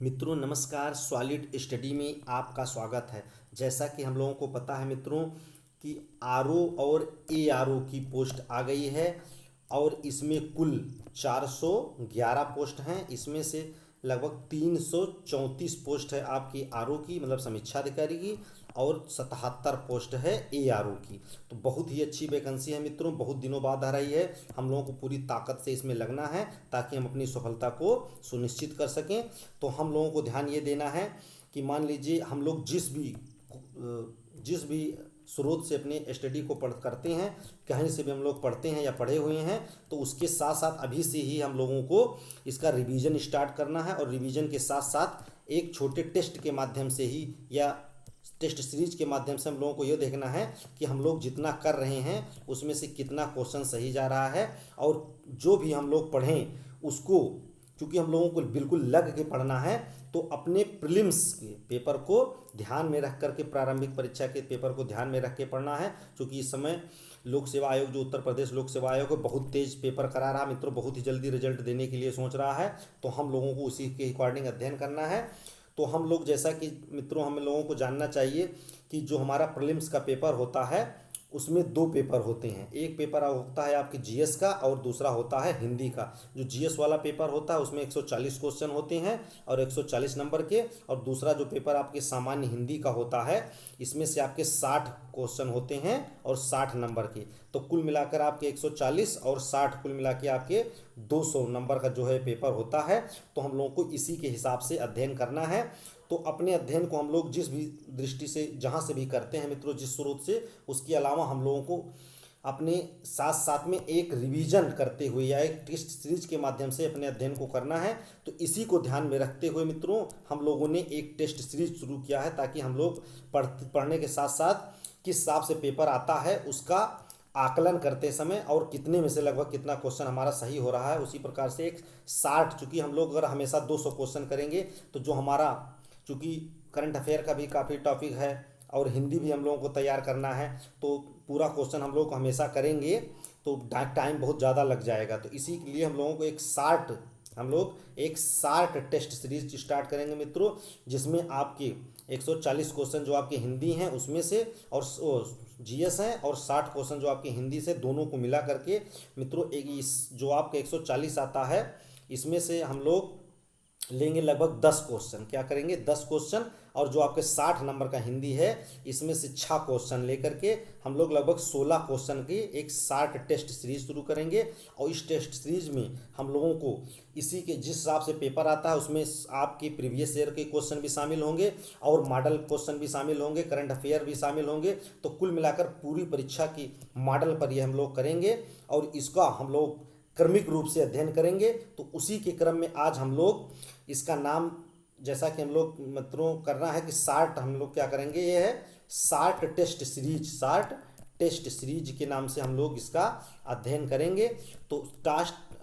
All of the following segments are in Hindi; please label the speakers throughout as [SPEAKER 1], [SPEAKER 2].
[SPEAKER 1] मित्रों नमस्कार। सॉलिड स्टडी में आपका स्वागत है। जैसा कि हम लोगों को पता है मित्रों कि आरओ और एआरओ की पोस्ट आ गई है और इसमें कुल 411 पोस्ट हैं। इसमें से लगभग 334 पोस्ट है आपकी आरओ की मतलब समीक्षा अधिकारी की और 77 पोस्ट है एआरओ की। तो बहुत ही अच्छी वैकेंसी है मित्रों, बहुत दिनों बाद आ रही है। हम लोगों को पूरी ताकत से इसमें लगना है ताकि हम अपनी सफलता को सुनिश्चित कर सकें। तो हम लोगों को ध्यान ये देना है कि मान लीजिए हम लोग जिस भी स्रोत से अपने स्टडी को पढ़ करते हैं, कहीं से भी हम लोग पढ़ते हैं या पढ़े हुए हैं, तो उसके साथ साथ अभी से ही हम लोगों को इसका रिवीजन स्टार्ट करना है। और रिवीजन के साथ साथ एक छोटे टेस्ट के माध्यम से ही या टेस्ट सीरीज के माध्यम से हम लोगों को यह देखना है कि हम लोग जितना कर रहे हैं उसमें से कितना क्वेश्चन सही जा रहा है। और जो भी हम लोग पढ़ें उसको, क्योंकि हम लोगों को बिल्कुल लग के पढ़ना है, तो अपने प्रीलिम्स के पेपर को ध्यान में रख करके, प्रारंभिक परीक्षा के पेपर को ध्यान में रख के पढ़ना है। क्योंकि इस समय लोक सेवा आयोग, जो उत्तर प्रदेश लोक सेवा आयोग है, बहुत तेज पेपर करा रहा है मित्रों, बहुत ही जल्दी रिजल्ट देने के लिए सोच रहा है। तो हम लोगों को उसी के अकॉर्डिंग अध्ययन करना है। तो हम लोग, जैसा कि मित्रों हम लोगों को जानना चाहिए कि जो हमारा प्रीलिम्स का पेपर होता है उसमें दो पेपर होते हैं। एक पेपर होता है आपके जीएस का और दूसरा होता है हिंदी का। जो जीएस वाला पेपर होता है उसमें 140 क्वेश्चन होते हैं और 140 नंबर के। और दूसरा जो पेपर आपके सामान्य हिंदी का होता है, इसमें से आपके 60 क्वेश्चन होते हैं और 60 नंबर के। तो कुल मिलाकर आपके 140 और 60 कुल मिला के आपके 200 नंबर का जो है पेपर होता है। तो हम लोगों को इसी के हिसाब से अध्ययन करना है। तो अपने अध्ययन को हम लोग जिस भी दृष्टि से जहाँ से भी करते हैं मित्रों, जिस स्रोत से, उसके अलावा हम लोगों को अपने साथ साथ में एक रिवीजन करते हुए या एक टेस्ट सीरीज के माध्यम से अपने अध्ययन को करना है। तो इसी को ध्यान में रखते हुए मित्रों हम लोगों ने एक टेस्ट सीरीज शुरू किया है, ताकि हम लोग पढ़ने के साथ साथ किस हिसाब से पेपर आता है उसका आकलन करते समय और कितने में से लगभग कितना क्वेश्चन हमारा सही हो रहा है, उसी प्रकार से एक 60, चूँकि हम लोग अगर हमेशा 200 क्वेश्चन करेंगे तो जो हमारा, चूँकि करंट अफेयर का भी काफ़ी टॉपिक है और हिंदी भी हम लोगों को तैयार करना है, तो पूरा क्वेश्चन हम लोग हमेशा करेंगे तो टाइम बहुत ज़्यादा लग जाएगा। तो इसी के लिए हम लोगों को एक 60 टेस्ट सीरीज स्टार्ट करेंगे मित्रों, जिसमें आपके 140 क्वेश्चन जो आपके हिंदी हैं उसमें से और जीएस हैं, और 60 क्वेश्चन जो आपके हिंदी से, दोनों को मिला करके मित्रों एक इस जो आपका 140 आता है इसमें से हम लोग लेंगे लगभग 10 क्वेश्चन। क्या करेंगे? 10 क्वेश्चन। और जो आपके 60 नंबर का हिंदी है इसमें से 6 क्वेश्चन लेकर के हम लोग लगभग 16 क्वेश्चन की एक 60 टेस्ट सीरीज शुरू करेंगे। और इस टेस्ट सीरीज में हम लोगों को इसी के जिस हिसाब से पेपर आता है उसमें आपके प्रीवियस ईयर के क्वेश्चन भी शामिल होंगे और मॉडल क्वेश्चन भी शामिल होंगे, करंट अफेयर भी शामिल होंगे। तो कुल मिलाकर पूरी परीक्षा की मॉडल पर ये हम लोग करेंगे और इसका हम लोग क्रमिक रूप से अध्ययन करेंगे। तो उसी के क्रम में आज हम लोग इसका नाम, जैसा कि हम लोग मित्रों करना है कि 60 हम लोग क्या करेंगे, ये है 60 टेस्ट सीरीज, 60 टेस्ट सीरीज के नाम से हम लोग इसका अध्ययन करेंगे। तो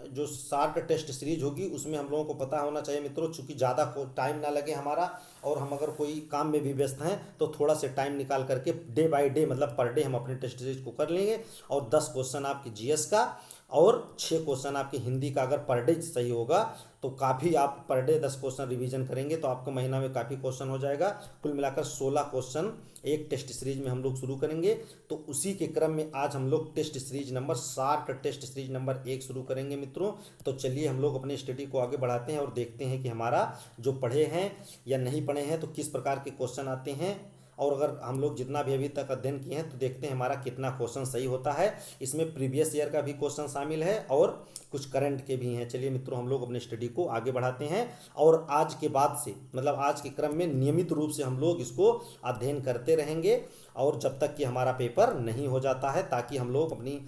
[SPEAKER 1] जो 60 टेस्ट सीरीज होगी उसमें हम लोगों को पता होना चाहिए मित्रों, चूँकि ज़्यादा टाइम ना लगे हमारा, और हम अगर कोई काम में भी व्यस्त हैं तो थोड़ा से टाइम निकाल करके डे बाय डे मतलब पर डे हम अपने टेस्ट सीरीज को कर लेंगे। और 10 क्वेश्चन आपके जीएस का और 6 क्वेश्चन आपके हिंदी का अगर पर डे सही होगा तो काफ़ी, आप पर डे 10 क्वेश्चन रिवीजन करेंगे तो आपको महीना में काफ़ी क्वेश्चन हो जाएगा। कुल मिलाकर 16 क्वेश्चन एक टेस्ट सीरीज में हम लोग शुरू करेंगे। तो उसी के क्रम में आज हम लोग test series number 60 test series number 1 शुरू करेंगे मित्रों। तो चलिए हम लोग अपने स्टडी को आगे बढ़ाते हैं और देखते हैं कि हमारा जो पढ़े हैं या नहीं पढ़े हैं तो किस प्रकार के क्वेश्चन आते हैं। और अगर हम लोग जितना भी अभी तक अध्ययन किए हैं तो देखते हैं हमारा कितना क्वेश्चन सही होता है। इसमें प्रीवियस ईयर का भी क्वेश्चन शामिल है और कुछ करंट के भी हैं। चलिए मित्रों हम लोग अपने स्टडी को आगे बढ़ाते हैं और आज के बाद से मतलब आज के क्रम में नियमित रूप से हम लोग इसको अध्ययन करते रहेंगे और जब तक कि हमारा पेपर नहीं हो जाता है, ताकि हम लोग अपनी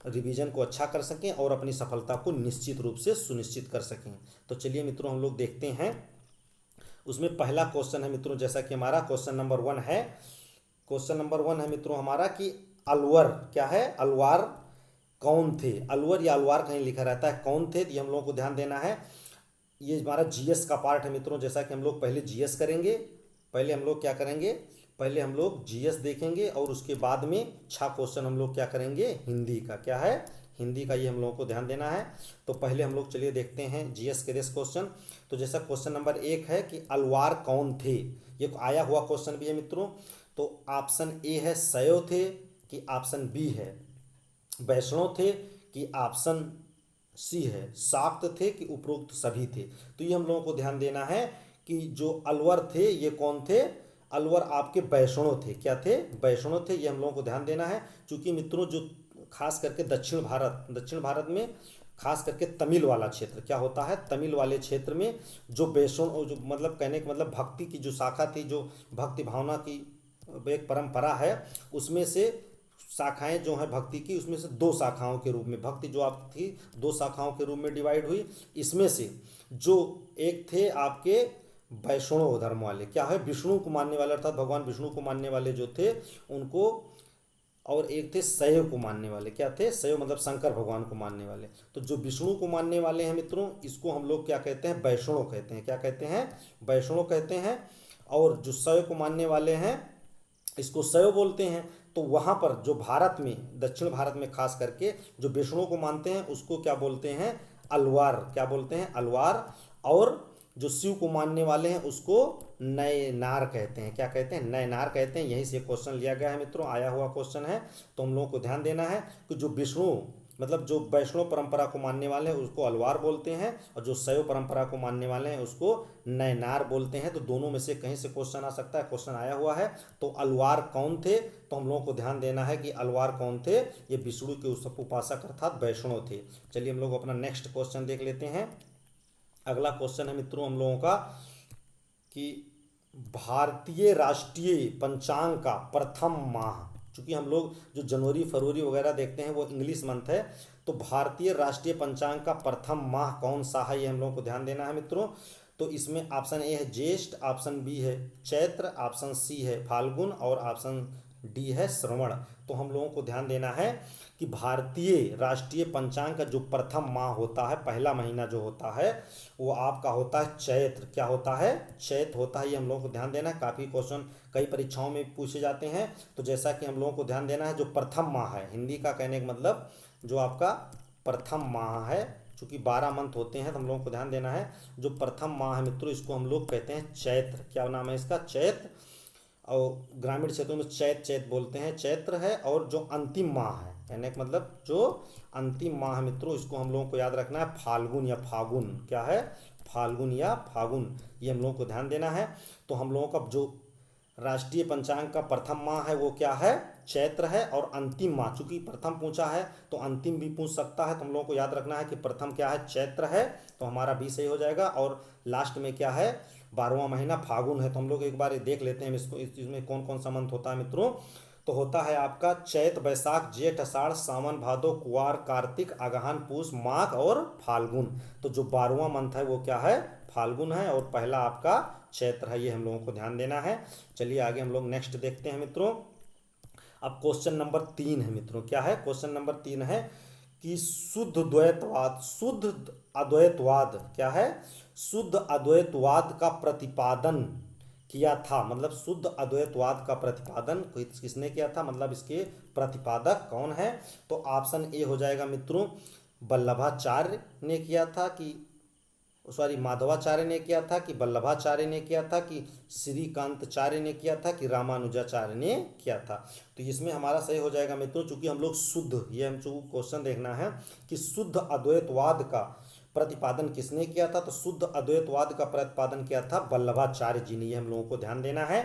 [SPEAKER 1] रिवीजन को अच्छा कर सकें और अपनी सफलता को निश्चित रूप से सुनिश्चित कर सकें। तो चलिए मित्रों हम लोग देखते हैं। उसमें पहला क्वेश्चन है मित्रों, जैसा कि हमारा क्वेश्चन नंबर 1 है। क्वेश्चन नंबर 1 है मित्रों हमारा कि अलवर क्या है, अलवार कौन थे। अलवर या अलवार कहीं लिखा रहता है, कौन थे, ये हम लोगों को ध्यान देना है। ये हमारा जीएस का पार्ट है मित्रों। जैसा कि हम लोग पहले जीएस करेंगे, पहले हम लोग क्या करेंगे, पहले हम लोग जीएस देखेंगे और उसके बाद में 6 क्वेश्चन हम लोग क्या करेंगे, हिंदी का क्या है, हिंदी का ये हम लोगों को ध्यान देना है। तो पहले हम लोग चलिए देखते हैं जीएस के दिस क्वेश्चन। तो जैसा क्वेश्चन नंबर 1 है कि अलवार कौन थे, ये आया हुआ क्वेश्चन भी है मित्रों। तो ऑप्शन ए है सयो थे, कि ऑप्शन बी है वैष्णव थे, कि ऑप्शन सी है शाक्त थे, कि उपरोक्त सभी थे। तो ये हम लोगों को ध्यान देना है कि जो अलवर थे ये कौन थे, अलवर आपके वैष्णव थे। क्या थे, वैष्णव थे। ये हम लोगों को ध्यान देना है, क्योंकि मित्रों जो खास करके दक्षिण भारत में खास करके तमिल वाला क्षेत्र क्या होता है, तमिल वाले क्षेत्र में जो वैष्णव, जो मतलब कहने का मतलब भक्ति की जो शाखा थी, जो भक्ति भावना की एक परंपरा है, उसमें से शाखाएं जो है भक्ति की, उसमें से 2 शाखाओं के रूप में भक्ति जो आपकी थी 2 शाखाओं के रूप में डिवाइड हुई। इसमें से जो एक थे आपके वैष्णव धर्म वाले, क्या है, विष्णु को मानने वाले, अर्थात भगवान विष्णु को मानने वाले जो थे उनको, और एक थे शैव को मानने वाले। क्या थे, शैव मतलब शंकर भगवान को मानने वाले। तो जो विष्णु को मानने वाले हैं मित्रों, इसको हम लोग क्या कहते हैं, वैष्णव कहते हैं। क्या कहते हैं, वैष्णव कहते हैं। और जो शैव को मानने वाले हैं इसको शैव बोलते हैं। तो वहाँ पर जो भारत में, दक्षिण भारत में खास करके जो विष्णु को मानते हैं उसको क्या बोलते हैं, अलवार। क्या बोलते हैं, अलवार। और जो शिव को मानने वाले हैं उसको नयनार कहते हैं। क्या कहते हैं, नयनार कहते हैं। यहीं से क्वेश्चन लिया गया है मित्रों, आया हुआ क्वेश्चन है। तो हम लोगों को ध्यान देना है कि जो विष्णु मतलब जो वैष्णव परंपरा को मानने वाले हैं उसको अलवार बोलते हैं, और जो शैव परंपरा को मानने वाले हैं उसको नयनार बोलते हैं। तो दोनों में से कहीं से क्वेश्चन आ सकता है, क्वेश्चन आया हुआ है। तो अलवार कौन थे, तो हम लोगों को ध्यान देना है कि अलवार कौन थे, ये विष्णु के उपासक अर्थात वैष्णव थे। चलिए हम लोग अपना नेक्स्ट क्वेश्चन देख लेते हैं। अगला क्वेश्चन है मित्रों हम लोगों का कि भारतीय राष्ट्रीय पंचांग का प्रथम माह, चूंकि हम लोग जो जनवरी फरवरी वगैरह देखते हैं वो इंग्लिश मंथ है, तो भारतीय राष्ट्रीय पंचांग का प्रथम माह कौन सा है, ये हम लोगों को ध्यान देना है मित्रों। तो इसमें ऑप्शन ए है ज्येष्ठ, ऑप्शन बी है चैत्र, ऑप्शन सी है फाल्गुन, और ऑप्शन डी है श्रवण। तो हम लोगों को ध्यान देना है कि भारतीय राष्ट्रीय पंचांग का जो प्रथम माह होता है, पहला महीना जो होता है वो आपका होता है चैत्र। क्या होता है, चैत्र होता है। ये हम लोगों को ध्यान देना है, काफ़ी क्वेश्चन कई परीक्षाओं में पूछे जाते हैं। तो जैसा कि हम लोगों को ध्यान देना है, जो प्रथम माह है, हिंदी का कहने का मतलब जो आपका प्रथम माह है, चूँकि 12 मंथ होते हैं तो हम लोगों को ध्यान देना है जो प्रथम माह है मित्रों इसको हम लोग कहते हैं चैत्र। क्या नाम है इसका, चैत्र। और ग्रामीण क्षेत्रों में चैत बोलते हैं, चैत्र है। और जो अंतिम माह है, कहने का मतलब जो अंतिम माह मित्रों इसको हम लोगों को याद रखना है फाल्गुन या फागुन। क्या है, फाल्गुन या फागुन, ये हम लोगों को ध्यान देना है। तो हम लोगों का जो राष्ट्रीय पंचांग का प्रथम माह है वो क्या है, चैत्र है। और अंतिम माह, चूंकि प्रथम पूछा है तो अंतिम भी पूछ सकता है, तो हम लोगों को याद रखना है कि प्रथम क्या है, चैत्र है। तो हमारा बी सही हो जाएगा। और लास्ट में क्या है, 12वां महीना फागुन है। तो हम लोग एक बार देख लेते हैं इसको, इसमें कौन कौन सा मंथ होता है मित्रों। तो होता है आपका चैत बैसाख जेठ आषाढ़ सावन भादो कुवार कार्तिक अगहन पूस माघ और फाल्गुन। तो जो 12वां मंथ है वो क्या है, फाल्गुन है। और पहला आपका चैत्र है, ये हम लोगों को ध्यान देना है। चलिए आगे हम लोग नेक्स्ट देखते हैं मित्रों। अब क्वेश्चन नंबर 3 है मित्रों, क्या है, क्वेश्चन नंबर 3 है कि शुद्ध द्वैतवाद, शुद्ध अद्वैतवाद क्या है, शुद्ध अद्वैतवाद का प्रतिपादन किया था। मतलब शुद्ध अद्वैतवाद का प्रतिपादन किसने किया था, मतलब इसके प्रतिपादक कौन है। तो ऑप्शन ए हो जाएगा मित्रों वल्लभाचार्य ने किया था, कि सॉरी माधवाचार्य ने किया था, कि वल्लभाचार्य ने किया था, कि श्रीकांताचार्य ने किया था, कि रामानुजाचार्य ने किया था। तो इसमें हमारा सही हो जाएगा मित्रों, चूंकि हम लोग शुद्ध, ये हम क्वेश्चन देखना है कि शुद्ध अद्वैतवाद का प्रतिपादन किसने किया था। तो शुद्ध अद्वैतवाद का प्रतिपादन किया था वल्लभाचार्य जी ने। ये हम लोगों को ध्यान देना है,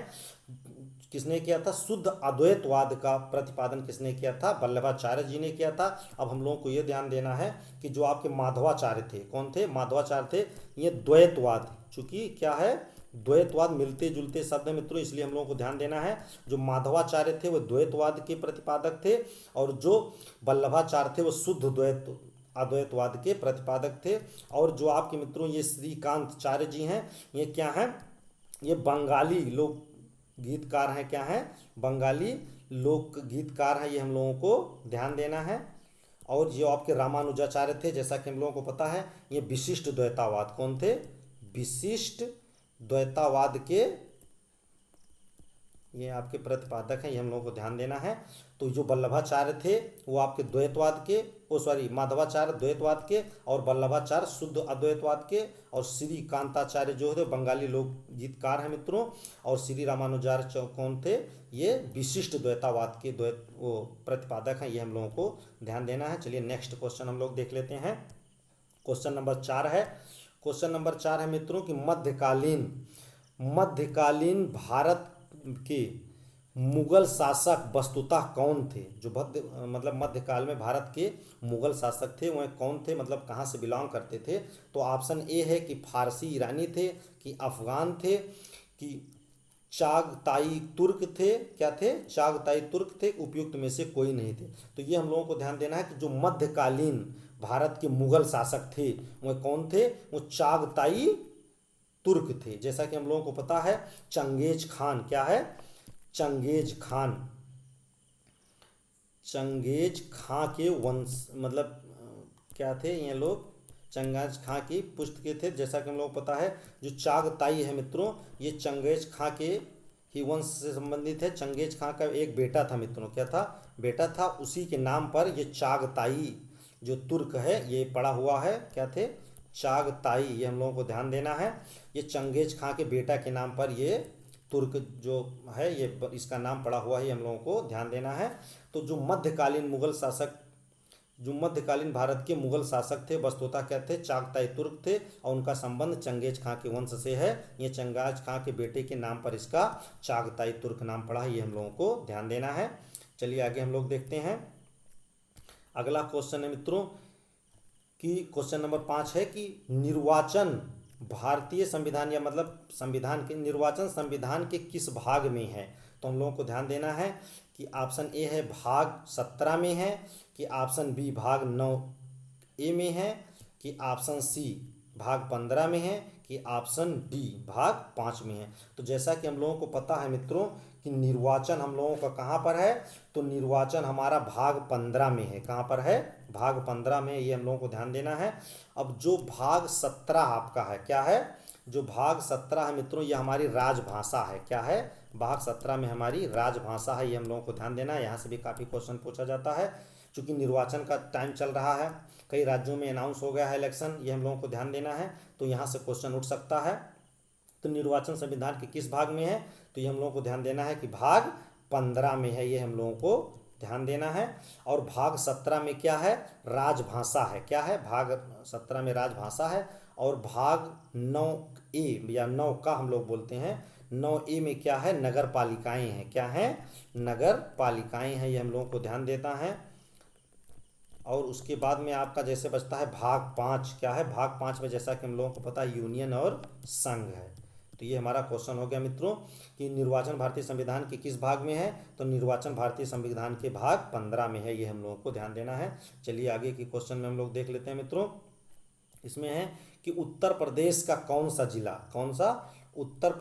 [SPEAKER 1] किसने किया था, शुद्ध अद्वैतवाद का प्रतिपादन किसने किया था, वल्लभाचार्य जी ने किया था। अब हम लोगों को ये ध्यान देना है कि जो आपके माधवाचार्य थे, कौन थे, माधवाचार्य थे, ये द्वैतवाद, चूंकि क्या है, द्वैतवाद मिलते जुलते शब्द है मित्रों, इसलिए हम लोगों को ध्यान देना है जो माधवाचार्य थे वो द्वैतवाद के प्रतिपादक थे, और जो वल्लभाचार्य थे वो शुद्ध अद्वैतवाद के प्रतिपादक थे। और जो आपके मित्रों ये श्रीकांताचार्य जी हैं, ये क्या हैं, ये बंगाली लोक गीतकार हैं। क्या हैं, बंगाली लोक गीतकार हैं, ये हम लोगों को ध्यान देना है। और जो आपके रामानुजाचार्य थे, जैसा कि हम लोगों को पता है, ये विशिष्ट द्वैतावाद, कौन थे, विशिष्ट द्वैतावाद के ये आपके प्रतिपादक हैं, ये हम लोगों को ध्यान देना है। तो जो वल्लभाचार्य थे वो आपके द्वैतवाद के, माधवाचार्य द्वैतवाद के और वल्लभाचार्य शुद्ध अद्वैतवाद के, और श्री कांताचार्य जो थे बंगाली लोकगीतकार हैं मित्रों, और श्री रामानुजाचार्य कौन थे, ये विशिष्ट द्वैतावाद के वो प्रतिपादक हैं, ये हम लोगों को ध्यान देना है। चलिए नेक्स्ट क्वेश्चन हम लोग देख लेते हैं। क्वेश्चन नंबर 4 है। क्वेश्चन नंबर 4 है मित्रों कि मध्यकालीन भारत के मुगल शासक वस्तुतः कौन थे। जो मध्यकाल में भारत के मुगल शासक थे वह कौन थे, मतलब कहाँ से बिलोंग करते थे। तो ऑप्शन ए है कि फारसी ईरानी थे, कि अफगान थे, कि चागताई तुर्क थे, क्या थे, चागताई तुर्क थे, उपयुक्त में से कोई नहीं थे। तो ये हम लोगों को ध्यान देना है कि जो मध्यकालीन भारत के मुगल शासक थे वह कौन थे, वो चागताई तुर्क थे। जैसा कि हम लोगों को पता है चंगेज खान, क्या है, चंगेज खान के वंश क्या थे ये लोग, चंगेज खां की पुष्ट के थे। जैसा कि हम लोग पता है जो चागताई है मित्रों, ये चंगेज खां के ही वंश से संबंधित है। चंगेज खां का एक बेटा था मित्रों, क्या था, बेटा था, उसी के नाम पर ये चागताई जो तुर्क है ये पड़ा हुआ है, क्या थे, चागताई, ये हम लोगों को ध्यान देना है। ये चंगेज खां के बेटा के नाम पर ये तुर्क जो है ये इसका नाम पड़ा हुआ है, ये हम लोगों को ध्यान देना है। तो जो मध्यकालीन भारत के मुगल शासक थे वस्तुतः क्या थे, चागताई तुर्क थे, और उनका संबंध चंगेज खां के वंश से है। ये चंगेज खां के बेटे के नाम पर इसका चागताई तुर्क नाम पड़ा है, ये हम लोगों को ध्यान देना है। चलिए आगे हम लोग देखते हैं। अगला क्वेश्चन है मित्रों कि क्वेश्चन नंबर 5 है कि निर्वाचन भारतीय संविधान या संविधान के निर्वाचन संविधान के किस भाग में है। तो हम लोगों को ध्यान देना है कि ऑप्शन ए है भाग 17 में है, कि ऑप्शन बी भाग 9A में है, कि ऑप्शन सी भाग 15 में है, कि ऑप्शन डी भाग 5 में है। तो जैसा कि हम लोगों को पता है मित्रों कि निर्वाचन हम लोगों का कहाँ पर है, तो निर्वाचन हमारा भाग 15 में है। कहाँ पर है, भाग 15 में, ये हम लोगों को ध्यान देना है। अब जो भाग 17 आपका है, क्या है, जो भाग 17 है मित्रों ये हमारी राजभाषा है, क्या है, भाग 17 में हमारी राजभाषा है, ये हम लोगों को ध्यान देना है। यहाँ से भी काफ़ी क्वेश्चन पूछा जाता है, चूँकि निर्वाचन का टाइम चल रहा है, कई राज्यों में अनाउंस हो गया है इलेक्शन, ये हम लोगों को ध्यान देना है। तो यहाँ से क्वेश्चन उठ सकता है। तो निर्वाचन संविधान के किस भाग में है, तो ये हम लोगों को ध्यान देना है कि भाग 15 में है, ये हम लोगों को ध्यान देना है। और भाग 17 में क्या है, राजभाषा है, क्या है, भाग 17 में राजभाषा है। और भाग 9A या 9 का हम लोग बोलते हैं, 9A में क्या है, नगर पालिकाएँ हैं, क्या है, नगर पालिकाएँ हैं, ये हम लोगों को ध्यान देता है। और उसके बाद में आपका जैसे बचता है भाग 5, क्या है, भाग 5 में जैसा कि हम लोगों को पता है यूनियन और संघ है। तो ये हमारा क्वेश्चन हो गया मित्रों कि निर्वाचन भारतीय संविधान के किस भाग में है, तो निर्वाचन भारतीय संविधान के भाग 15 में है, ये हम लोगों को ध्यान देना है। चलिए आगे की क्वेश्चन में हम लोग देख लेते हैं मित्रों। इसमें है कि उत्तर प्रदेश का कौन सा जिला, कौन सा, उत्तर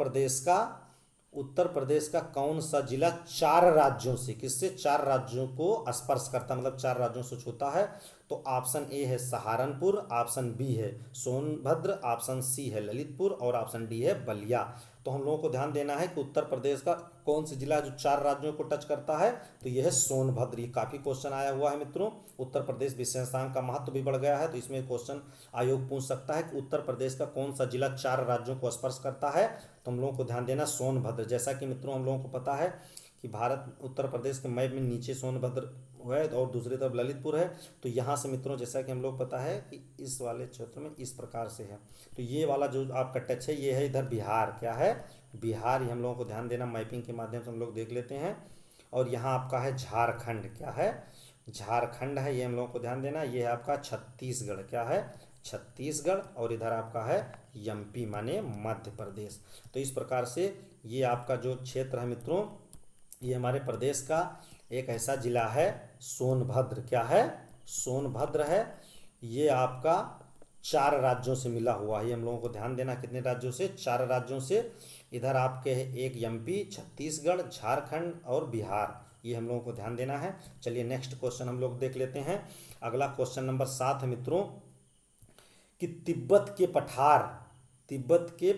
[SPEAKER 1] प्रदेश का कौन सा जिला 4 राज्यों से, किससे, 4 राज्यों को स्पर्श करता, 4 राज्यों से छूता है। तो ऑप्शन ए है सहारनपुर, ऑप्शन बी है सोनभद्र, ऑप्शन सी है ललितपुर, और ऑप्शन डी है बलिया। तो हम लोगों को ध्यान देना है कि उत्तर प्रदेश का कौन सा जिला जो 4 राज्यों को टच करता है, तो यह है सोनभद्र। ये काफ़ी क्वेश्चन आया हुआ है मित्रों। उत्तर प्रदेश विशेषतांक का महत्व भी बढ़ गया है, तो इसमें क्वेश्चन आयोग पूछ सकता है कि उत्तर प्रदेश का कौन सा जिला 4 राज्यों को स्पर्श करता है। तो हम लोगों को ध्यान देना सोनभद्र। जैसा कि मित्रों हम लोगों को पता है कि भारत उत्तर प्रदेश के मैप में नीचे सोनभद्र है और दूसरी तरफ ललितपुर है। तो यहाँ से मित्रों जैसा कि हम लोग पता है कि इस वाले क्षेत्र में इस प्रकार से है। तो ये वाला जो आपका टच है ये है इधर बिहार, क्या है, बिहार, ये हम लोगों को ध्यान देना। मैपिंग के माध्यम से हम लोग देख लेते हैं। और यहाँ आपका है झारखंड, क्या है, झारखंड है, ये हम लोगों को ध्यान देना। ये है आपका छत्तीसगढ़, क्या है, छत्तीसगढ़। और इधर आपका है एमपी माने मध्य प्रदेश। तो इस प्रकार से ये आपका जो क्षेत्र है मित्रों ये हमारे प्रदेश का एक ऐसा जिला है सोनभद्र, क्या है, सोनभद्र है। ये आपका 4 राज्यों से मिला हुआ है, ये हम लोगों को ध्यान देना। कितने राज्यों से, 4 राज्यों से। इधर आपके है एक एमपी, छत्तीसगढ़, झारखंड और बिहार, ये हम लोगों को ध्यान देना है। चलिए नेक्स्ट क्वेश्चन हम लोग देख लेते हैं। अगला क्वेश्चन नंबर 7 है मित्रों कि तिब्बत के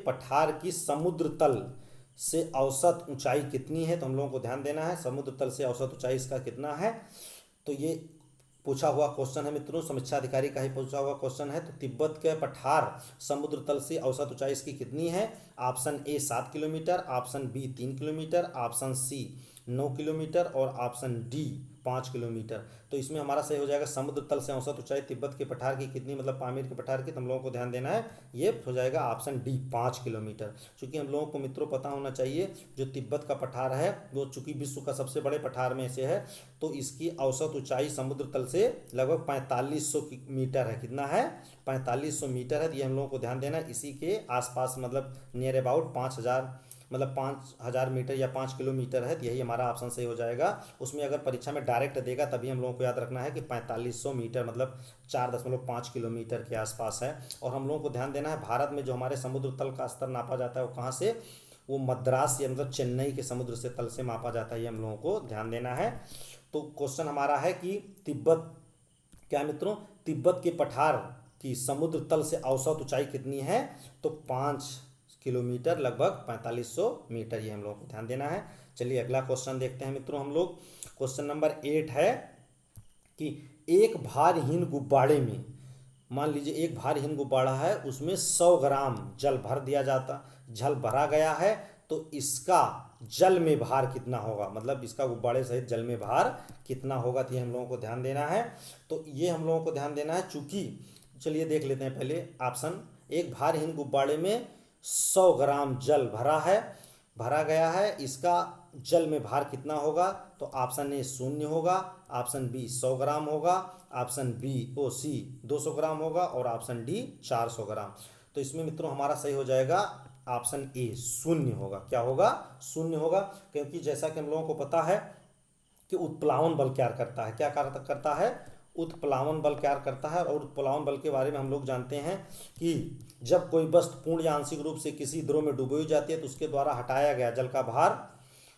[SPEAKER 1] पठार की समुद्र तल से औसत ऊंचाई कितनी है, तो हम लोगों को ध्यान देना है समुद्र तल से औसत ऊंचाई इसका कितना है। तो ये पूछा हुआ क्वेश्चन है मित्रों, समीक्षा अधिकारी का ही पूछा हुआ क्वेश्चन है। तो तिब्बत के पठार समुद्र तल से औसत ऊंचाई इसकी कितनी है। Option A 7 kilometre, option B 3 kilometre, option C 9 kilometre और ऑप्शन डी 5 किलोमीटर। तो इसमें हमारा सही हो जाएगा समुद्र तल से औसत ऊंचाई तिब्बत के पठार की कितनी, मतलब पामीर के पठार की, तो हम लोगों को ध्यान देना है ये हो जाएगा ऑप्शन डी 5 किलोमीटर। चूंकि हम लोगों को मित्रों पता होना चाहिए जो तिब्बत का पठार है वो चूंकि विश्व का सबसे बड़े पठार में से है, तो इसकी औसत ऊंचाई समुद्र तल से लगभग 4500 मीटर है। कितना है, 4500 मीटर है। तो ये हम लोगों को ध्यान देना है, इसी के आसपास मतलब नियर अबाउट 5000 मतलब 5000 मीटर या 5 किलोमीटर है। तो यही हमारा ऑप्शन सही हो जाएगा। उसमें अगर परीक्षा में डायरेक्ट देगा तभी हम लोगों को याद रखना है कि 4500 मीटर मतलब 4.5 किलोमीटर के आसपास है। और हम लोगों को ध्यान देना है भारत में जो हमारे समुद्र तल का स्तर नापा जाता है वो कहाँ से, वो मद्रास या मतलब चेन्नई के समुद्र से तल से मापा जाता है। ये हम लोगों को ध्यान देना है। तो क्वेश्चन हमारा है कि तिब्बत क्या मित्रों, तिब्बत के पठार की समुद्र तल से औसत ऊंचाई कितनी है, तो 5 किलोमीटर लगभग 4500 मीटर। ये हम लोगों को ध्यान देना है। चलिए अगला क्वेश्चन देखते हैं मित्रों हम लोग। क्वेश्चन नंबर 8 है कि एक भारहीन गुब्बारे में, मान लीजिए एक भारहीन गुब्बारा है उसमें 100 ग्राम जल भर दिया जाता, जल भरा गया है, तो इसका जल में भार कितना होगा, मतलब इसका गुब्बारे सहित जल में भार कितना होगा। तो ये हम लोगों को ध्यान देना है। तो ये हम लोगों को ध्यान देना है चूंकि, चलिए देख लेते हैं पहले ऑप्शन। एक भारहीन गुब्बारे में 100 ग्राम जल भरा गया है, इसका जल में भार कितना होगा, तो ऑप्शन ए 0 होगा, ऑप्शन बी 100 ग्राम होगा, ऑप्शन बी ओ सी 200 ग्राम होगा और ऑप्शन डी 400 ग्राम। तो इसमें मित्रों हमारा सही हो जाएगा ऑप्शन ए 0 होगा। क्या होगा, 0 होगा। क्योंकि जैसा कि हम लोगों को पता है कि उत्प्लावन बल क्या करता है, क्या करता है, उत्प्लावन बल क्या करता है। और उत्प्लावन बल के बारे में हम लोग जानते हैं कि जब कोई वस्तु पूर्ण या आंशिक रूप से किसी द्रव में डुबोई जाती है तो उसके द्वारा हटाया गया जल का भार,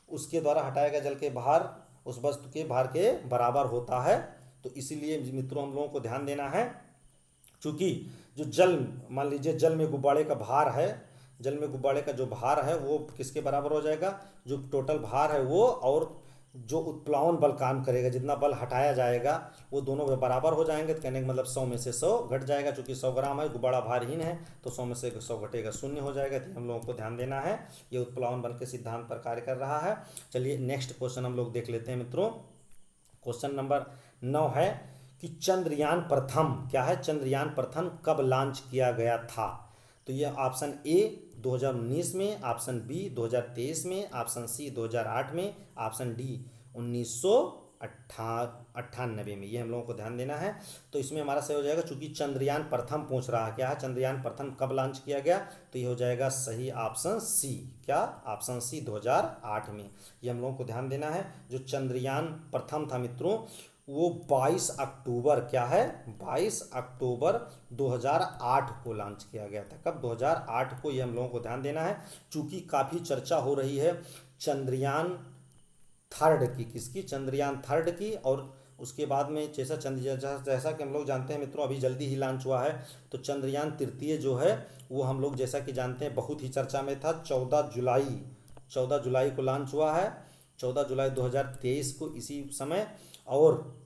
[SPEAKER 1] उसके द्वारा हटाया गया जल के भार उस वस्तु के भार के बराबर होता है। तो इसीलिए मित्रों हम लोगों को ध्यान देना है, चूंकि जो जल, मान लीजिए जल में गुब्बारे का भार है, जल में गुब्बारे का जो भार है वो किसके बराबर हो जाएगा, जो टोटल भार है वो और जो उत्प्लावन बल काम करेगा, जितना बल हटाया जाएगा वो दोनों बराबर हो जाएंगे। तो कहने का मतलब 100 में से 100 घट जाएगा, चूंकि 100 ग्राम है, गुब्बारा भारहीन है, तो 100 में से 100 घटेगा 0 हो जाएगा। तो हम लोगों को ध्यान देना है, ये उत्प्लावन बल के सिद्धांत पर कार्य कर रहा है। चलिए नेक्स्ट क्वेश्चन हम लोग देख लेते हैं मित्रों। क्वेश्चन नंबर 9 है कि चंद्रयान प्रथम क्या है, चंद्रयान प्रथम कब लॉन्च किया गया था। तो ये ऑप्शन ए 2019 में, ऑप्शन बी 2023 में, ऑप्शन सी 2008 में, ऑप्शन डी 1998 में। ये हम लोगों को ध्यान देना है। तो इसमें हमारा सही हो जाएगा, चूंकि चंद्रयान प्रथम पूछ रहा है, क्या है चंद्रयान प्रथम कब लॉन्च किया गया, तो ये हो जाएगा सही ऑप्शन सी। क्या, ऑप्शन सी 2008 में। ये हम लोगों को ध्यान देना है। जो चंद्रयान प्रथम था मित्रों वो 22 अक्टूबर क्या है, 22 अक्टूबर 2008 को लॉन्च किया गया था। कब, 2008 को। ये हम लोगों को ध्यान देना है। चूंकि काफ़ी चर्चा हो रही है चंद्रयान थर्ड की, किसकी, चंद्रयान थर्ड की। और उसके बाद में जैसा कि हम लोग जानते हैं मित्रों अभी जल्दी ही लॉन्च हुआ है, तो चंद्रयान तृतीय जो है वो हम लोग जैसा कि जानते हैं बहुत ही चर्चा में था। 14 जुलाई को लॉन्च हुआ है, 14 जुलाई 2023 को इसी समय। और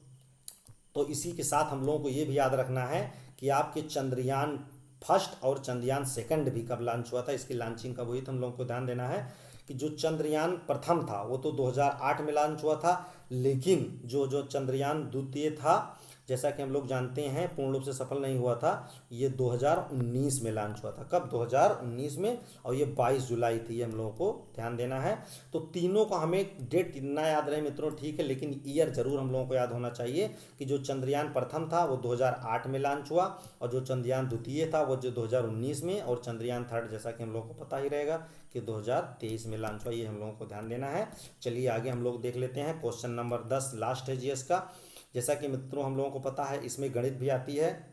[SPEAKER 1] तो इसी के साथ हम लोगों को ये भी याद रखना है कि आपके चंद्रयान फर्स्ट और चंद्रयान सेकंड भी कब लॉन्च हुआ था, इसकी लॉन्चिंग कब हुई, तो हम लोगों को ध्यान देना है कि जो चंद्रयान प्रथम था वो तो 2008 में लॉन्च हुआ था, लेकिन जो चंद्रयान द्वितीय था जैसा कि हम लोग जानते हैं पूर्ण रूप से सफल नहीं हुआ था, ये 2019 में लॉन्च हुआ था। कब, 2019 में। और ये 22 जुलाई थी, ये हम लोगों को ध्यान देना है। तो तीनों का हमें डेट इतना याद रहे मित्रों ठीक है, लेकिन ईयर जरूर हम लोगों को याद होना चाहिए कि जो चंद्रयान प्रथम था वो 2008 में लॉन्च हुआ, और जो चंद्रयान द्वितीय था वो जो 2019 में, और चंद्रयान थर्ड जैसा कि हम लोगों को पता ही रहेगा कि 2023 में लॉन्च हुआ। ये हम लोगों को ध्यान देना है। चलिए आगे हम लोग देख लेते हैं। क्वेश्चन नंबर 10 लास्ट है जीएस का। जैसा कि मित्रों हम लोगों को पता है इसमें गणित भी आती है,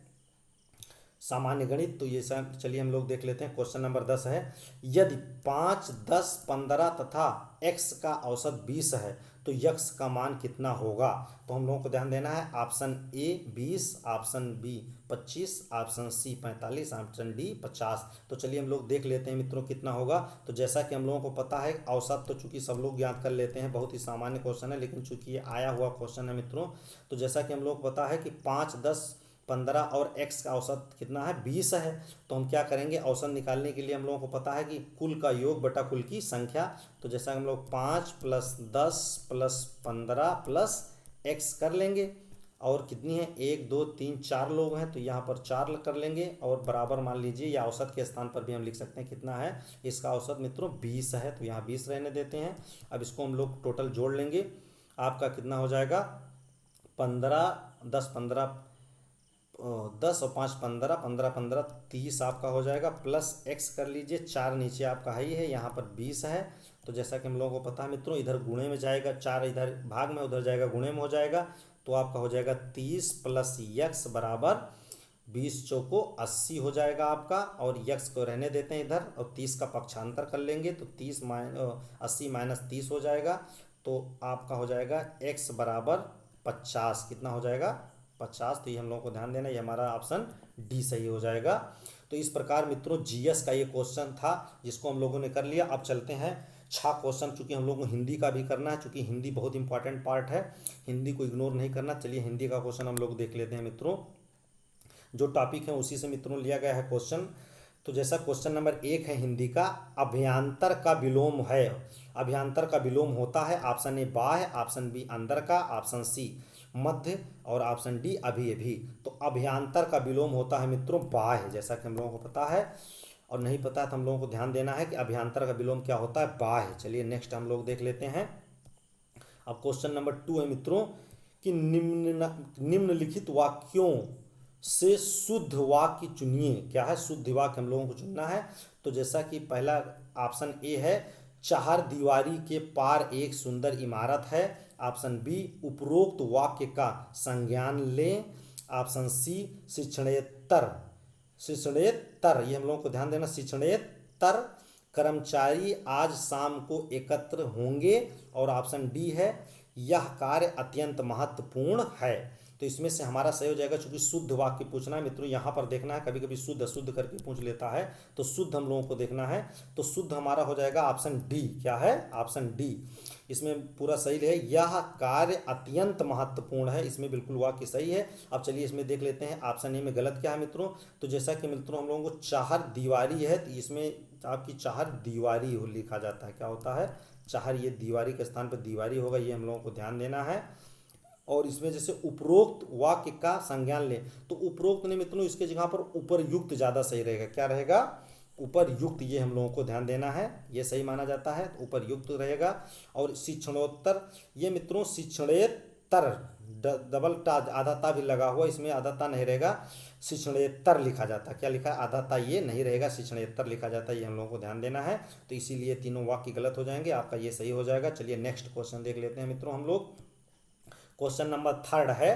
[SPEAKER 1] सामान्य गणित। तो ये चलिए हम लोग देख लेते हैं। क्वेश्चन नंबर 10 है, यदि 5, 10, 15 तथा x का औसत 20 है तो यक्स का मान कितना होगा। तो हम लोगों को ध्यान देना है option A 20, option B 25, option C 45, option D 50। तो चलिए हम लोग देख लेते हैं मित्रों कितना होगा। तो जैसा कि हम लोगों को पता है औसत तो चूंकि सब लोग याद कर लेते हैं, बहुत ही सामान्य क्वेश्चन है, लेकिन चूंकि ये आया हुआ क्वेश्चन है मित्रों, तो जैसा कि हम लोग को पता है कि 5, 10, 15 और x का औसत कितना है 20 है। तो हम क्या करेंगे, औसत निकालने के लिए हम लोगों को पता है कि कुल का योग बटा कुल की संख्या। तो जैसा हम लोग 5 + 10 + 15 + x कर लेंगे, और कितनी है 1 2 3 4 लोग हैं तो यहाँ पर 4 कर लेंगे, और बराबर मान लीजिए या औसत के स्थान पर भी हम लिख सकते हैं कितना है, इसका औसत मित्रों 20 है, तो यहाँ 20 रहने देते हैं। अब इसको हम लोग टोटल जोड़ लेंगे, आपका कितना हो जाएगा 15 10 15 10 और 5 15, 15 15 30 आपका हो जाएगा, प्लस x कर लीजिए, 4 नीचे आपका है ही है, यहाँ पर 20 है। तो जैसा कि हम लोगों को पता है मित्रों, इधर गुणे में जाएगा, 4 इधर भाग में, उधर जाएगा गुणे में हो जाएगा, तो आपका हो जाएगा 30 + x बराबर 20 चौको 80 हो जाएगा आपका, और यक्स को रहने देते हैं इधर, और 30 का पक्षांतर कर लेंगे तो 80 - 30 हो जाएगा, तो आपका हो जाएगा x बराबर 50। कितना हो जाएगा 50। तो ये हम लोगों को ध्यान देना, ये हमारा ऑप्शन डी सही हो जाएगा। तो इस प्रकार मित्रों जीएस का ये क्वेश्चन था जिसको हम लोगों ने कर लिया। अब चलते हैं 6 क्वेश्चन, चूंकि हम लोग को हिंदी का भी करना है, चूंकि हिंदी बहुत इंपॉर्टेंट पार्ट है, हिंदी को इग्नोर नहीं करना। चलिए हिंदी का क्वेश्चन हम लोग देख लेते हैं मित्रों, जो टॉपिक है उसी से मित्रों लिया गया है क्वेश्चन। तो जैसा क्वेश्चन नंबर 1 है हिंदी का, अभ्यांतर का विलोम है। अभ्यांतर का विलोम होता है ऑप्शन ए बाह्य, ऑप्शन बी अंदर का, ऑप्शन सी मध्य, और ऑप्शन डी अभी। तो अभ्यांतर का विलोम होता है मित्रों बाह्य, जैसा कि हम लोगों को पता है, और नहीं पता है तो हम लोगों को ध्यान देना है कि अभ्यांतर का विलोम क्या होता है, बाह्य। चलिए नेक्स्ट हम लोग देख लेते हैं। अब क्वेश्चन नंबर 2 है मित्रों कि निम्नलिखित वाक्यों से शुद्ध वाक्य चुनिए। क्या है, शुद्ध वाक्य हम लोगों को चुनना है। तो जैसा कि पहला ऑप्शन ए है, चार दीवारी के पार एक सुंदर इमारत है। ऑप्शन बी, उपरोक्त वाक्य का संज्ञान लें। ऑप्शन सी, शिक्षणेतर ये हम लोगों को ध्यान देना, शिक्षणेतर कर्मचारी आज शाम को एकत्र होंगे। और ऑप्शन डी है, यह कार्य अत्यंत महत्वपूर्ण है। तो इसमें से हमारा सही हो जाएगा, चूंकि शुद्ध वाक्य पूछना है मित्रों, यहाँ पर देखना है, कभी कभी शुद्ध अशुद्ध करके पूछ लेता है, तो शुद्ध हम लोगों को देखना है। तो शुद्ध हमारा हो जाएगा ऑप्शन डी। क्या है, ऑप्शन डी, इसमें पूरा सही है, यह कार्य अत्यंत महत्वपूर्ण है, इसमें बिल्कुल वाक्य सही है। अब चलिए इसमें देख लेते हैं ऑप्शन ए में गलत क्या है मित्रों। तो जैसा कि मित्रों हम लोगों को चार दीवारी है, तो इसमें आपकी चार दीवारी लिखा जाता है, क्या होता है चार, ये दीवारी के स्थान पर दीवारी होगा, ये हम लोगों को ध्यान देना है। और इसमें जैसे उपरोक्त वाक्य का संज्ञान ले, तो उपरोक्त ने मित्रों इसके जगह पर उपरयुक्त ज़्यादा सही रहेगा। क्या रहेगा, उपरयुक्त, ये हम लोगों को ध्यान देना है, ये सही माना जाता है, तो उपरयुक्त रहेगा। और शिक्षणोत्तर, ये मित्रों शिक्षणेतर, डबल टा आधा ता भी लगा हुआ, इसमें आधा ता नहीं रहेगा, शिक्षणेतर लिखा जाता है। क्या लिखा है, आधा ता ये नहीं रहेगा, शिक्षणेतर लिखा जाता है, ये हम लोगों को ध्यान देना है। तो इसीलिए तीनों वाक्य गलत हो जाएंगे, आपका ये सही हो जाएगा। चलिए नेक्स्ट क्वेश्चन देख लेते हैं मित्रों हम लोग। क्वेश्चन नंबर 3 है,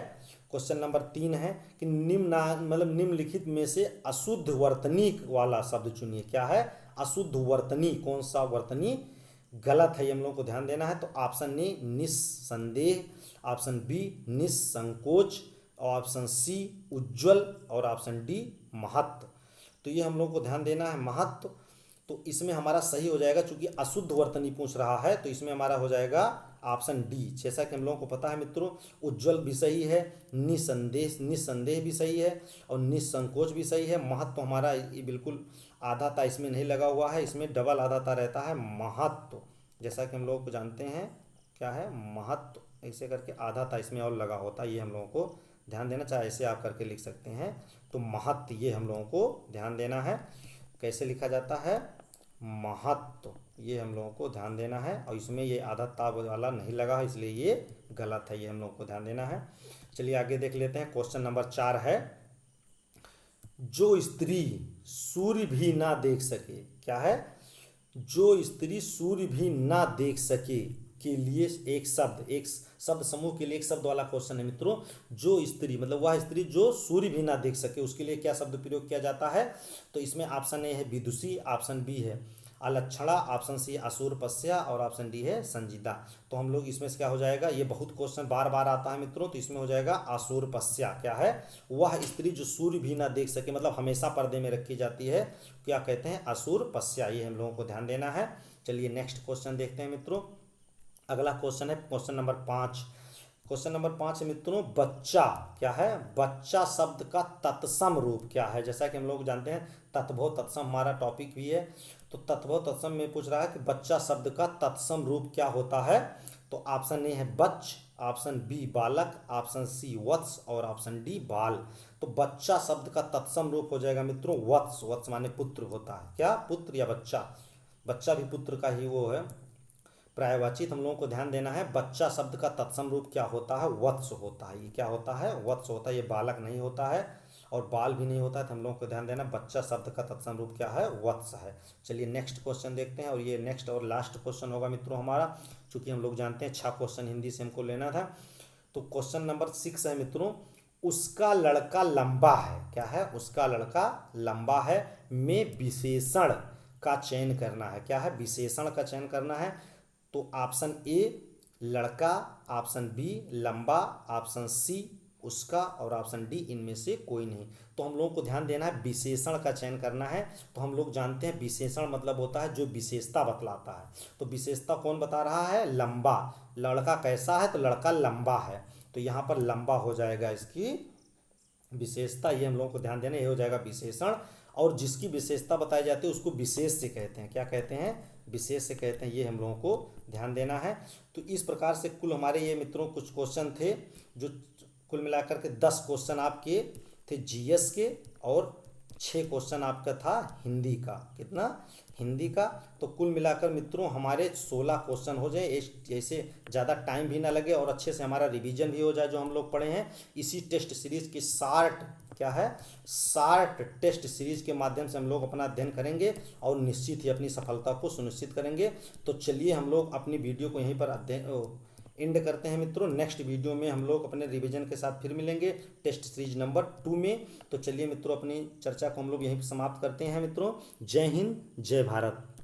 [SPEAKER 1] क्वेश्चन नंबर 3 है कि निम्नलिखित में से अशुद्ध वर्तनी वाला शब्द चुनिए। क्या है, अशुद्ध वर्तनी, कौन सा वर्तनी गलत है, ये हम लोग को ध्यान देना है। तो ऑप्शन ए निस्संदेह, ऑप्शन बी निस्संकोच, और ऑप्शन सी उज्ज्वल, और ऑप्शन डी महत्व। तो ये हम लोग को ध्यान देना है, महत्व। तो इसमें हमारा सही हो जाएगा, चूंकि अशुद्ध वर्तनी पूछ रहा है, तो इसमें हमारा हो जाएगा ऑप्शन डी। जैसा कि हम लोगों को पता है मित्रों, उज्ज्वल भी सही है, निस्संदेह भी सही है, और निस्संकोच भी सही है। महत्व हमारा ये बिल्कुल आधा ता इसमें नहीं लगा हुआ है, इसमें डबल आधा ता रहता है, महत्व। जैसा कि हम लोग को जानते हैं क्या है, महत्व, ऐसे करके आधा ता इसमें और लगा होता है, ये हम लोगों को ध्यान देना, चाहे ऐसे आप करके लिख सकते हैं। तो महत्व, ये हम लोगों को ध्यान देना है, कैसे लिखा जाता है, महत्व, ये हम लोगों को ध्यान देना है। और इसमें ये आधा ता वाला नहीं लगा है, इसलिए ये गलत है, ये हम लोगों को ध्यान देना है। चलिए आगे देख लेते हैं। क्वेश्चन नंबर 4 है, जो स्त्री सूर्य भी ना देख सके। क्या है, जो स्त्री सूर्य भी ना देख सके के लिए एक शब्द समूह के लिए एक शब्द वाला क्वेश्चन है मित्रों। जो स्त्री मतलब वह स्त्री जो सूर्य भी ना देख सके, उसके लिए क्या शब्द प्रयोग किया जाता है। तो इसमें ऑप्शन ए है विदुषी, ऑप्शन बी है अलक्षणा, ऑप्शन सी असूरपस्या और ऑप्शन डी है संजीदा। तो हम लोग इसमें से क्या हो जाएगा, ये बहुत क्वेश्चन बार बार आता है मित्रों, तो इसमें हो जाएगा असूरपस्या। क्या है, वह स्त्री जो सूर्य भी ना देख सके, मतलब हमेशा पर्दे में रखी जाती है, क्या कहते हैं, असूरपस्या। ये हम लोगों को ध्यान देना है। चलिए नेक्स्ट क्वेश्चन देखते हैं मित्रों। अगला क्वेश्चन है क्वेश्चन नंबर 5। क्वेश्चन नंबर 5 मित्रों, बच्चा क्या है, बच्चा शब्द का तत्सम रूप क्या है। जैसा कि हम लोग जानते हैं तत्भव तत्सम हमारा टॉपिक भी है, तो तत्भव तत्सम में पूछ रहा है कि बच्चा शब्द का तत्सम रूप क्या होता है। तो ऑप्शन ए है बच्च, ऑप्शन बी बालक, ऑप्शन सी वत्स और ऑप्शन डी बाल। तो बच्चा शब्द का तत्सम रूप हो जाएगा मित्रों वत्स। वत्स माने पुत्र होता है, क्या, पुत्र या बच्चा। बच्चा भी पुत्र का ही वो है पर्यायवाची। हम लोगों को ध्यान देना है, बच्चा शब्द का तत्सम रूप क्या होता है, वत्स होता है। ये क्या होता है, वत्स होता है। ये बालक नहीं होता है और बाल भी नहीं होता है। तो हम लोगों को ध्यान देना, बच्चा शब्द का तत्सम रूप क्या है, वत्स है। चलिए नेक्स्ट क्वेश्चन देखते हैं, और ये नेक्स्ट और लास्ट क्वेश्चन होगा मित्रों हमारा, चूंकि हम लोग जानते हैं 6 क्वेश्चन हिंदी से हमको लेना था। तो क्वेश्चन नंबर 6 है मित्रों, उसका लड़का लंबा है। क्या है, उसका लड़का लंबा है में विशेषण का चयन करना है। क्या है, विशेषण का चयन करना है। तो ऑप्शन ए लड़का, ऑप्शन बी लंबा, ऑप्शन सी उसका और ऑप्शन डी इनमें से कोई नहीं। तो हम लोगों को ध्यान देना है, विशेषण का चयन करना है। तो हम लोग जानते हैं विशेषण मतलब होता है जो विशेषता बतलाता है। तो विशेषता कौन बता रहा है, लंबा। लड़का कैसा है, तो लड़का लंबा है। तो यहाँ पर लंबा हो जाएगा इसकी विशेषता। ये हम लोगों को ध्यान देना, ये हो जाएगा विशेषण। और जिसकी विशेषता बताई जाती है उसको विशेष से कहते हैं। क्या कहते हैं, विशेष से कहते हैं। ये हम लोगों को ध्यान देना है। तो इस प्रकार से कुल हमारे ये मित्रों कुछ क्वेश्चन थे, जो कुल मिलाकर के 10 क्वेश्चन आपके थे जीएस के, और 6 क्वेश्चन आपका था हिंदी का। कितना, हिंदी का। तो कुल मिलाकर मित्रों हमारे 16 क्वेश्चन हो जाए, जैसे ज़्यादा टाइम भी ना लगे और अच्छे से हमारा रिवीजन भी हो जाए जो हम लोग पढ़े हैं। इसी टेस्ट सीरीज की शार्ट, क्या है, शार्ट टेस्ट सीरीज के माध्यम से हम लोग अपना अध्ययन करेंगे और निश्चित ही अपनी सफलता को सुनिश्चित करेंगे। तो चलिए हम लोग अपनी वीडियो को यहीं पर एंड करते हैं मित्रों। नेक्स्ट वीडियो में हम लोग अपने रिवीजन के साथ फिर मिलेंगे टेस्ट सीरीज नंबर 2 में। तो चलिए मित्रों अपनी चर्चा को हम लोग यहीं पर समाप्त करते हैं मित्रों। जय हिंद, जय भारत।